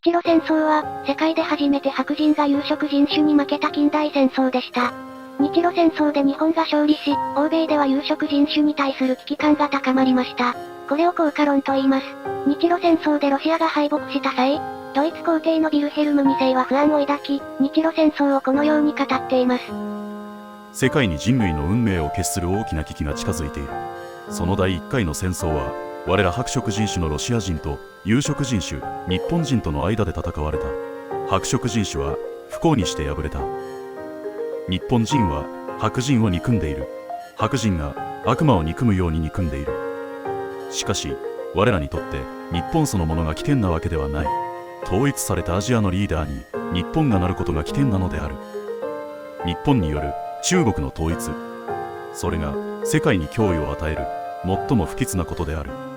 日露戦争は、世界で初めて白人が有色人種に負けた近代戦争でした。日露戦争で日本が勝利し、欧米では有色人種に対する危機感が高まりました。これを効果論と言います。日露戦争でロシアが敗北した際、ドイツ皇帝のヴィルヘルム2世は不安を抱き、日露戦争をこのように語っています。世界に人類の運命を決する大きな危機が近づいている。その第1回の戦争は、我ら白色人種のロシア人と有色人種、日本人との間で戦われた。白色人種は不幸にして敗れた。日本人は白人を憎んでいる。白人が悪魔を憎むように憎んでいる。しかし、我らにとって日本そのものが危険なわけではない。統一されたアジアのリーダーに日本がなることが危険なのである。日本による中国の統一。それが世界に脅威を与える最も不吉なことである。